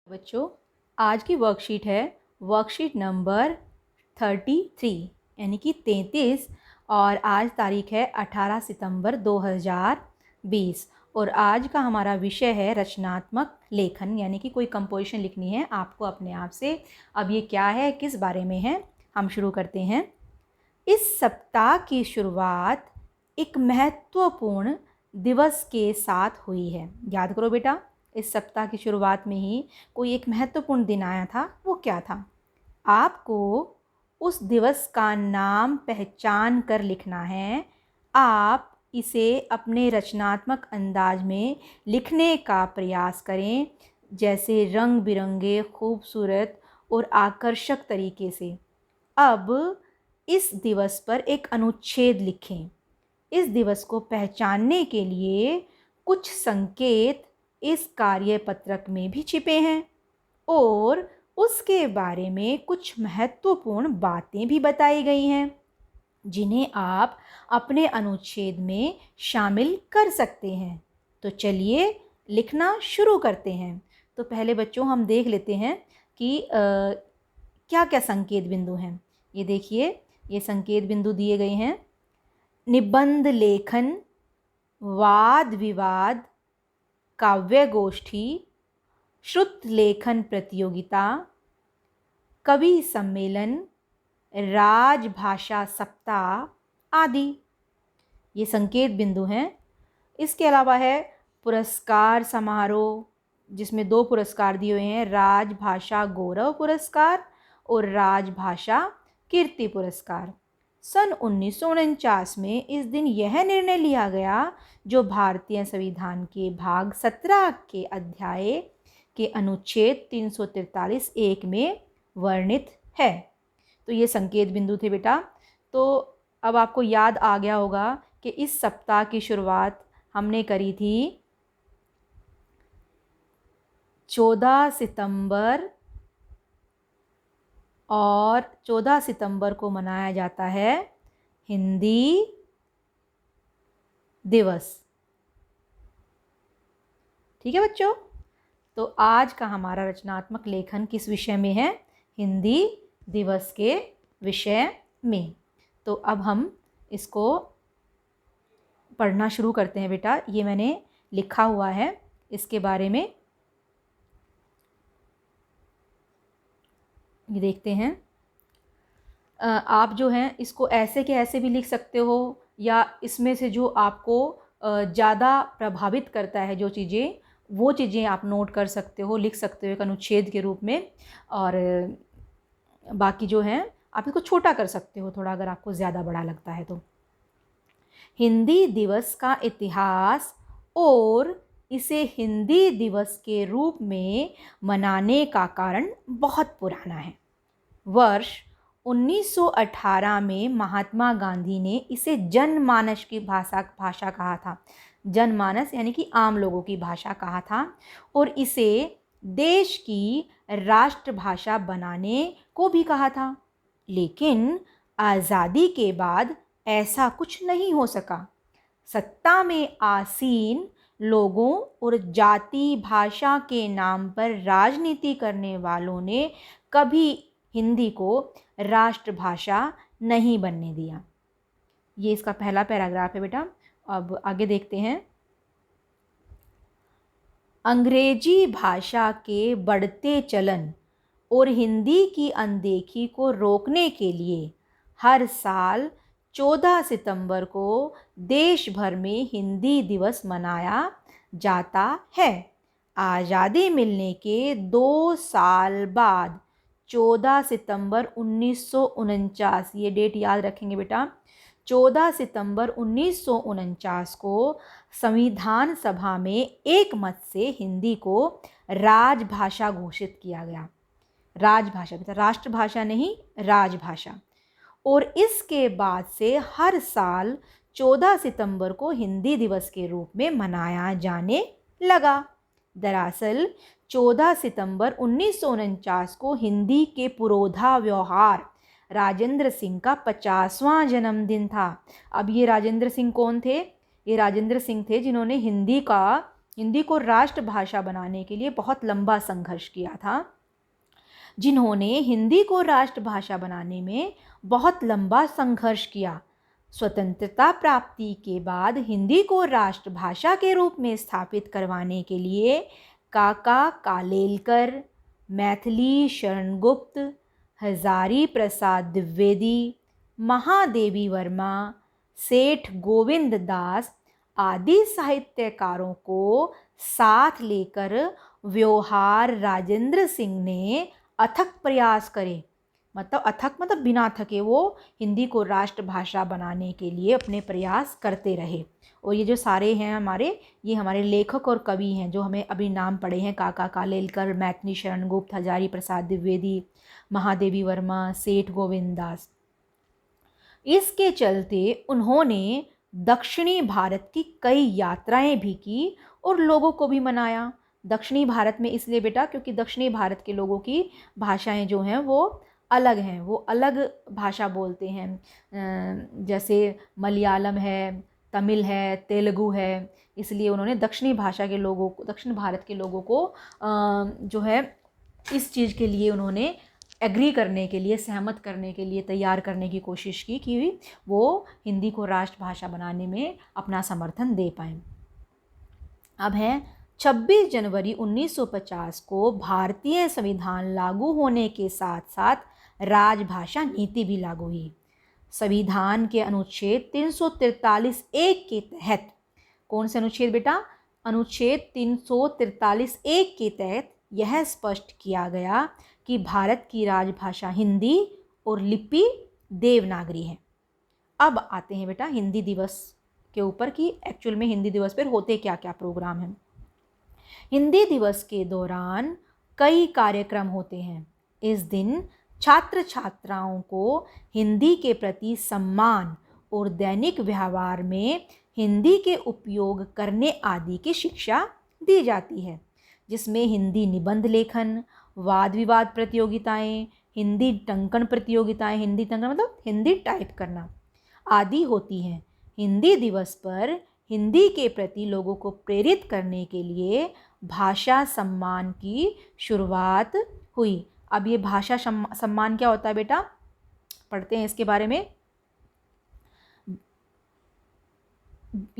बच्चों, आज की वर्कशीट है वर्कशीट नंबर 33 यानी कि 33 और आज तारीख है 18 सितंबर 2020 और आज का हमारा विषय है रचनात्मक लेखन यानी कि कोई कंपोजिशन लिखनी है आपको अपने आप से। अब ये क्या है, किस बारे में है, हम शुरू करते हैं। इस सप्ताह की शुरुआत एक महत्वपूर्ण दिवस के साथ हुई है। याद करो बेटा, इस सप्ताह की शुरुआत में ही कोई एक महत्वपूर्ण दिन आया था। वो क्या था? आपको उस दिवस का नाम पहचान कर लिखना है। आप इसे अपने रचनात्मक अंदाज में लिखने का प्रयास करें, जैसे रंग बिरंगे, खूबसूरत और आकर्षक तरीके से। अब इस दिवस पर एक अनुच्छेद लिखें। इस दिवस को पहचानने के लिए कुछ संकेत इस कार्यपत्रक में भी छिपे हैं और उसके बारे में कुछ महत्वपूर्ण बातें भी बताई गई हैं, जिन्हें आप अपने अनुच्छेद में शामिल कर सकते हैं। तो चलिए लिखना शुरू करते हैं। तो पहले बच्चों हम देख लेते हैं कि क्या क्या संकेत बिंदु हैं। ये देखिए, ये संकेत बिंदु दिए गए हैं। निबंध लेखन, वाद विवाद, काव्य गोष्ठी, श्रुत लेखन प्रतियोगिता, कवि सम्मेलन, राजभाषा सप्ताह आदि। ये संकेत बिंदु हैं। इसके अलावा है पुरस्कार समारोह, जिसमें 2 पुरस्कार दिए हुए हैं, राजभाषा गौरव पुरस्कार और राजभाषा कीर्ति पुरस्कार। सन 1949 में इस दिन यह निर्णय लिया गया, जो भारतीय संविधान के भाग 17 के अध्याय के अनुच्छेद 343(1) में वर्णित है। तो ये संकेत बिंदु थे बेटा। तो अब आपको याद आ गया होगा कि इस सप्ताह की शुरुआत हमने करी थी 14 सितंबर, और 14 सितंबर को मनाया जाता है हिंदी दिवस। ठीक है बच्चों, तो आज का हमारा रचनात्मक लेखन किस विषय में है? हिंदी दिवस के विषय में। तो अब हम इसको पढ़ना शुरू करते हैं बेटा। ये मैंने लिखा हुआ है, इसके बारे में ये देखते हैं। आप जो हैं इसको ऐसे के ऐसे भी लिख सकते हो, या इसमें से जो आपको ज़्यादा प्रभावित करता है जो चीज़ें, वो चीज़ें आप नोट कर सकते हो, लिख सकते हो एक अनुच्छेद के रूप में। और बाकी जो है आप इसको छोटा कर सकते हो थोड़ा, अगर आपको ज़्यादा बड़ा लगता है तो। हिंदी दिवस का इतिहास और इसे हिंदी दिवस के रूप में मनाने का कारण बहुत पुराना है। वर्ष 1918 में महात्मा गांधी ने इसे जनमानस की भाषा कहा था। जनमानस यानी कि आम लोगों की भाषा कहा था, और इसे देश की राष्ट्रभाषा बनाने को भी कहा था। लेकिन आज़ादी के बाद ऐसा कुछ नहीं हो सका। सत्ता में आसीन लोगों और जाति भाषा के नाम पर राजनीति करने वालों ने कभी हिंदी को राष्ट्रभाषा नहीं बनने दिया। ये इसका पहला पैराग्राफ है बेटा। अब आगे देखते हैं। अंग्रेजी भाषा के बढ़ते चलन और हिंदी की अनदेखी को रोकने के लिए हर साल 14 सितंबर को देश भर में हिंदी दिवस मनाया जाता है। आज़ादी मिलने के 2 साल बाद 14 सितंबर 1949, ये डेट याद रखेंगे बेटा, 14 सितंबर 1949 को संविधान सभा में एक मत से हिंदी को राजभाषा घोषित किया गया। राजभाषा बेटा, राष्ट्रभाषा नहीं, राजभाषा। और इसके बाद से हर साल 14 सितंबर को हिंदी दिवस के रूप में मनाया जाने लगा। दरअसल 14 सितंबर 1949 को हिंदी के पुरोधा व्यवहार राजेंद्र सिंह का 50वां जन्मदिन था। अब ये राजेंद्र सिंह कौन थे? ये राजेंद्र सिंह थे जिन्होंने हिंदी को राष्ट्रभाषा बनाने के लिए बहुत लंबा संघर्ष किया था। जिन्होंने हिंदी को राष्ट्रभाषा बनाने में बहुत लंबा संघर्ष किया। स्वतंत्रता प्राप्ति के बाद हिंदी को राष्ट्रभाषा के रूप में स्थापित करवाने के लिए काका कालेलकर, मैथिली शरण गुप्त, हजारी प्रसाद द्विवेदी, महादेवी वर्मा, सेठ गोविंद दास आदि साहित्यकारों को साथ लेकर व्यवहार राजेंद्र सिंह ने अथक प्रयास करे, मतलब अथक मतलब बिना थके वो हिंदी को राष्ट्रभाषा बनाने के लिए अपने प्रयास करते रहे। और ये जो सारे हैं ये हमारे लेखक और कवि हैं जो हमें अभी नाम पड़े हैं, काका कालेलकर, मैथिली शरण गुप्त, हजारी प्रसाद द्विवेदी, महादेवी वर्मा, सेठ गोविंद दास। इसके चलते उन्होंने दक्षिणी भारत की कई यात्राएं भी की और लोगों को भी मनाया। दक्षिणी भारत में इसलिए बेटा क्योंकि दक्षिणी भारत के लोगों की भाषाएं जो हैं वो अलग हैं, वो अलग भाषा बोलते हैं, जैसे मलयालम है, तमिल है, तेलुगु है। इसलिए उन्होंने दक्षिण भारत के लोगों को जो है इस चीज़ के लिए उन्होंने एग्री करने के लिए, सहमत करने के लिए तैयार करने की कोशिश की कि वो हिंदी को राष्ट्रभाषा बनाने में अपना समर्थन दे पाएँ। अब है 26 जनवरी 1950 को भारतीय संविधान लागू होने के साथ साथ राजभाषा नीति भी लागू हुई। संविधान के अनुच्छेद 343(1) के तहत, कौन से अनुच्छेद बेटा? अनुच्छेद 343(1) के तहत यह स्पष्ट किया गया कि भारत की राजभाषा हिंदी और लिपि देवनागरी है। अब आते हैं बेटा हिंदी दिवस के ऊपर कि एक्चुअल में हिंदी दिवस पर होते क्या क्या प्रोग्राम हैं। हिंदी दिवस के दौरान कई कार्यक्रम होते हैं। इस दिन छात्र छात्राओं को हिंदी के प्रति सम्मान और दैनिक व्यवहार में हिंदी के उपयोग करने आदि की शिक्षा दी जाती है, जिसमें हिंदी निबंध लेखन, वाद विवाद प्रतियोगिताएं, हिंदी टंकन प्रतियोगिताएं, हिंदी टंकन मतलब हिंदी टाइप करना आदि होती हैं। हिंदी दिवस पर हिंदी के प्रति लोगों को प्रेरित करने के लिए भाषा सम्मान की शुरुआत हुई। अब ये भाषा सम्मान क्या होता है बेटा? पढ़ते हैं इसके बारे में।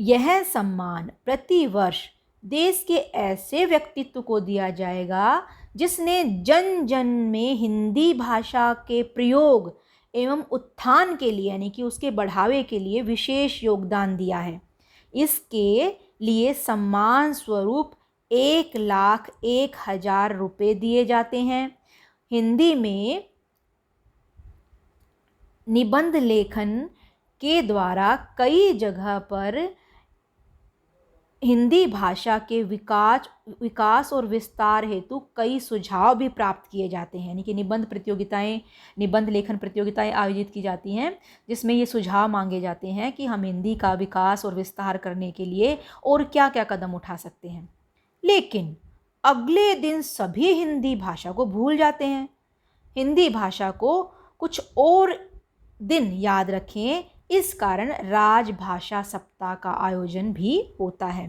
यह सम्मान प्रतिवर्ष देश के ऐसे व्यक्तित्व को दिया जाएगा जिसने जन जन में हिंदी भाषा के प्रयोग एवं उत्थान के लिए यानी कि उसके बढ़ावे के लिए विशेष योगदान दिया है। इसके लिए सम्मान स्वरूप 1,01,000 रुपये दिए जाते हैं। हिंदी में निबंध लेखन के द्वारा कई जगह पर हिंदी भाषा के विकास और विस्तार हेतु कई सुझाव भी प्राप्त किए जाते हैं। यानी कि निबंध लेखन प्रतियोगिताएं आयोजित की जाती हैं जिसमें ये सुझाव मांगे जाते हैं कि हम हिंदी का विकास और विस्तार करने के लिए और क्या क्या कदम उठा सकते हैं। लेकिन अगले दिन सभी हिंदी भाषा को भूल जाते हैं। हिंदी भाषा को कुछ और दिन याद रखें, इस कारण राजभाषा सप्ताह का आयोजन भी होता है।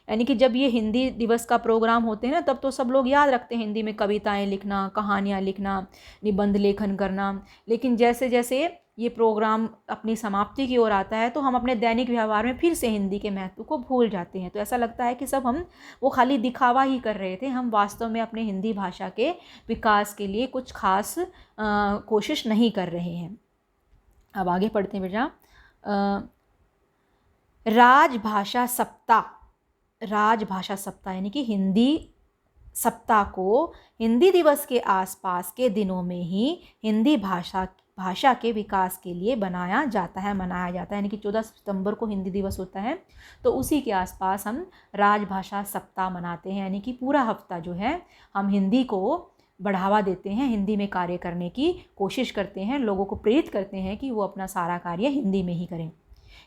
यानी कि जब ये हिंदी दिवस का प्रोग्राम होते हैं ना, तब तो सब लोग याद रखते हैं हिंदी में कविताएं लिखना, कहानियां लिखना, निबंध लेखन करना। लेकिन जैसे जैसे ये प्रोग्राम अपनी समाप्ति की ओर आता है तो हम अपने दैनिक व्यवहार में फिर से हिंदी के महत्व को भूल जाते हैं। तो ऐसा लगता है कि सब हम वो खाली दिखावा ही कर रहे थे, हम वास्तव में अपने हिंदी भाषा के विकास के लिए कुछ खास कोशिश नहीं कर रहे हैं। अब आगे पढ़ते हैं बेटा। राजभाषा सप्ताह यानी कि हिंदी सप्ताह को हिंदी दिवस के आसपास के दिनों में ही हिंदी भाषा के विकास के लिए मनाया जाता है। यानी कि 14 सितंबर को हिंदी दिवस होता है तो उसी के आसपास हम राजभाषा सप्ताह मनाते हैं। यानी कि पूरा हफ्ता जो है हम हिंदी को बढ़ावा देते हैं, हिंदी में कार्य करने की कोशिश करते हैं, लोगों को प्रेरित करते हैं कि वो अपना सारा कार्य हिंदी में ही करें।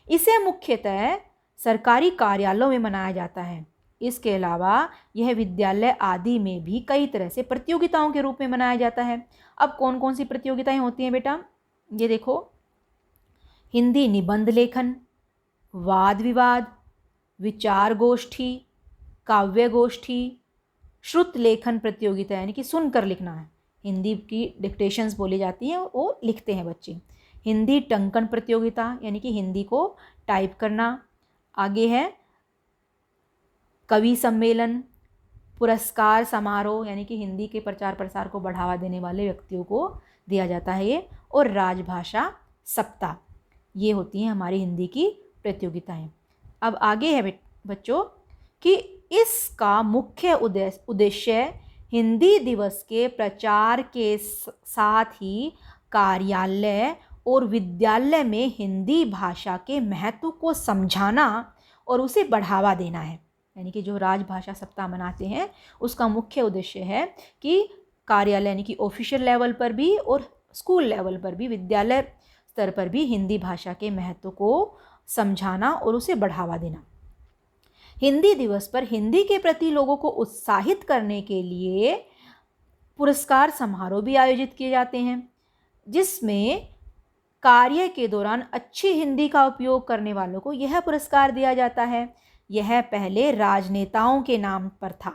इसे मुख्यतः सरकारी कार्यालयों में मनाया जाता है। इसके अलावा यह विद्यालय आदि में भी कई तरह से प्रतियोगिताओं के रूप में मनाया जाता है। अब कौन कौन सी प्रतियोगिताएं होती हैं बेटा? ये देखो, हिंदी निबंध लेखन, वाद विवाद, विचार गोष्ठी, काव्य गोष्ठी, श्रुत लेखन प्रतियोगिता यानी कि सुनकर लिखना है, हिंदी की डिक्टेशंस बोली जाती हैं, वो लिखते हैं बच्चे। हिंदी टंकन प्रतियोगिता यानी कि हिंदी को टाइप करना। आगे है कवि सम्मेलन, पुरस्कार समारोह यानी कि हिंदी के प्रचार प्रसार को बढ़ावा देने वाले व्यक्तियों को दिया जाता है ये, और राजभाषा सप्ताह, ये होती हैं हमारी हिंदी की प्रतियोगिताएं। अब आगे है बच्चों कि इसका मुख्य उद्देश्य हिंदी दिवस के प्रचार के साथ ही कार्यालय और विद्यालय में हिंदी भाषा के महत्व को समझाना और उसे बढ़ावा देना है। यानी कि जो राजभाषा सप्ताह मनाते हैं उसका मुख्य उद्देश्य है कि कार्यालय यानी कि ऑफिशियल लेवल पर भी और स्कूल लेवल पर भी, विद्यालय स्तर पर भी हिंदी भाषा के महत्व को समझाना और उसे बढ़ावा देना। हिंदी दिवस पर हिंदी के प्रति लोगों को उत्साहित करने के लिए पुरस्कार समारोह भी आयोजित किए जाते हैं, जिसमें कार्य के दौरान अच्छी हिंदी का उपयोग करने वालों को यह पुरस्कार दिया जाता है। यह पहले राजनेताओं के नाम पर था,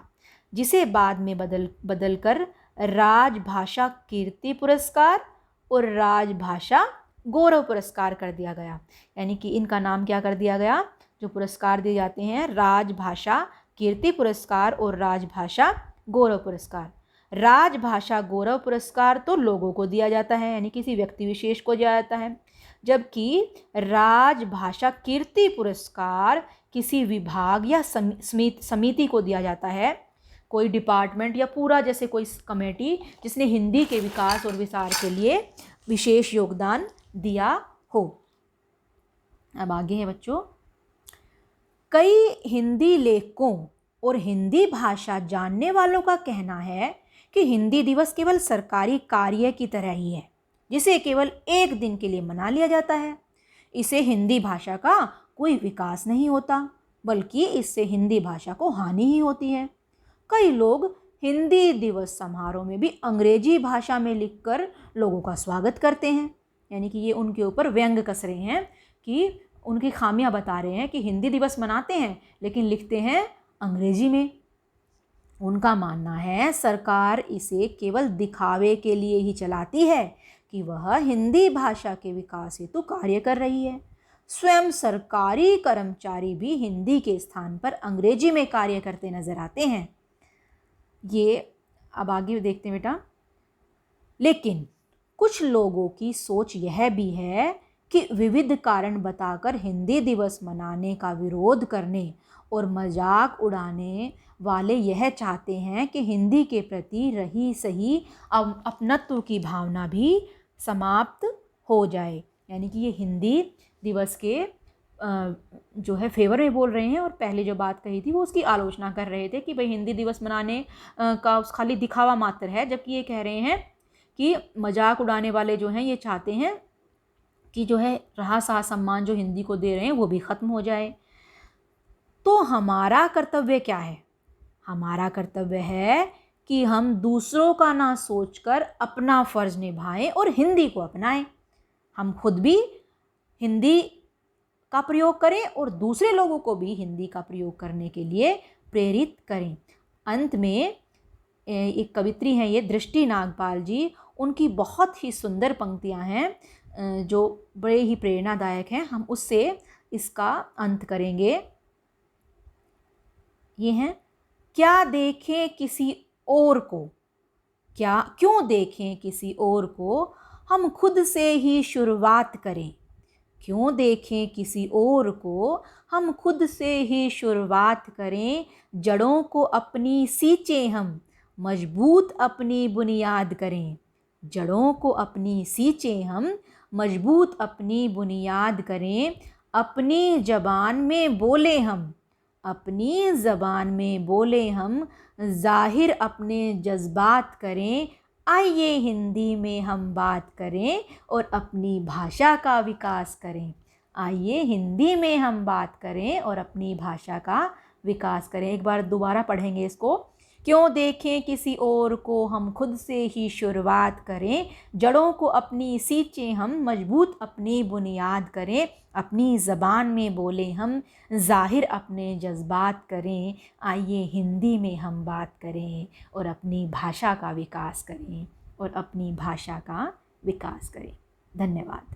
जिसे बाद में बदलकर राजभाषा कीर्ति पुरस्कार और राजभाषा गौरव पुरस्कार कर दिया गया। यानी कि इनका नाम क्या कर दिया गया, जो पुरस्कार दिए जाते हैं राजभाषा कीर्ति पुरस्कार और राजभाषा गौरव पुरस्कार। राजभाषा गौरव पुरस्कार तो लोगों को दिया जाता है, यानी किसी व्यक्ति विशेष को दिया जाता है, जबकि राजभाषा कीर्ति पुरस्कार किसी विभाग या समिति को दिया जाता है, कोई डिपार्टमेंट या पूरा जैसे कोई कमेटी जिसने हिंदी के विकास और विस्तार के लिए विशेष योगदान दिया हो। अब आगे है बच्चों, कई हिंदी लेखकों और हिंदी भाषा जानने वालों का कहना है कि हिंदी दिवस केवल सरकारी कार्य की तरह ही है, जिसे केवल एक दिन के लिए मना लिया जाता है। इसे हिंदी भाषा का कोई विकास नहीं होता, बल्कि इससे हिंदी भाषा को हानि ही होती है। कई लोग हिंदी दिवस समारोह में भी अंग्रेजी भाषा में लिखकर लोगों का स्वागत करते हैं, यानी कि ये उनके ऊपर व्यंग कस रहे हैं कि उनकी खामियां बता रहे हैं कि हिंदी दिवस मनाते हैं लेकिन लिखते हैं अंग्रेजी में। उनका मानना है सरकार इसे केवल दिखावे के लिए ही चलाती है कि वह हिंदी भाषा के विकास हेतु कार्य कर रही है। स्वयं सरकारी कर्मचारी भी हिंदी के स्थान पर अंग्रेजी में कार्य करते नजर आते हैं। ये अब आगे देखते हैं बेटा। लेकिन कुछ लोगों की सोच यह भी है कि विविध कारण बताकर हिंदी दिवस मनाने का विरोध करने और मजाक उड़ाने वाले यह चाहते हैं कि हिंदी के प्रति रही सही अपनत्व की भावना भी समाप्त हो जाए। यानी कि ये हिंदी दिवस के जो है फेवर में बोल रहे हैं, और पहले जो बात कही थी वो उसकी आलोचना कर रहे थे कि भाई हिंदी दिवस मनाने का खाली दिखावा मात्र है, जबकि ये कह रहे हैं कि मजाक उड़ाने वाले जो हैं ये चाहते हैं कि जो है रहा सहा सम्मान जो हिंदी को दे रहे हैं वो भी ख़त्म हो जाए। तो हमारा कर्तव्य क्या है? हमारा कर्तव्य है कि हम दूसरों का ना सोचकर अपना फ़र्ज़ निभाएं और हिंदी को अपनाएं। हम खुद भी हिंदी का प्रयोग करें और दूसरे लोगों को भी हिंदी का प्रयोग करने के लिए प्रेरित करें। अंत में एक कवित्री हैं ये दृष्टि नागपाल जी, उनकी बहुत ही सुंदर पंक्तियां हैं जो बड़े ही प्रेरणादायक हैं। हम उससे इसका अंत करेंगे। ये हैं, क्या देखें किसी और को, क्यों देखें किसी और को, हम खुद से ही शुरुआत करें। क्यों देखें किसी और को, हम खुद से ही शुरुआत करें। जड़ों को अपनी सींचें हम, मजबूत अपनी बुनियाद करें। जड़ों को अपनी सींचें हम, मजबूत अपनी बुनियाद करें। अपनी ज़बान में बोले हम, अपनी ज़बान में बोले हम, ज़ाहिर अपने जज्बात करें। आइए हिंदी में हम बात करें और अपनी भाषा का विकास करें। आइए हिंदी में हम बात करें और अपनी भाषा का विकास करें। एक बार दोबारा पढ़ेंगे इसको क्यों देखें किसी और को, हम खुद से ही शुरुआत करें। जड़ों को अपनी सींचें हम, मजबूत अपनी बुनियाद करें। अपनी ज़बान में बोलें हम, ज़ाहिर अपने जज्बात करें। आइए हिंदी में हम बात करें और अपनी भाषा का विकास करें, और अपनी भाषा का विकास करें। धन्यवाद।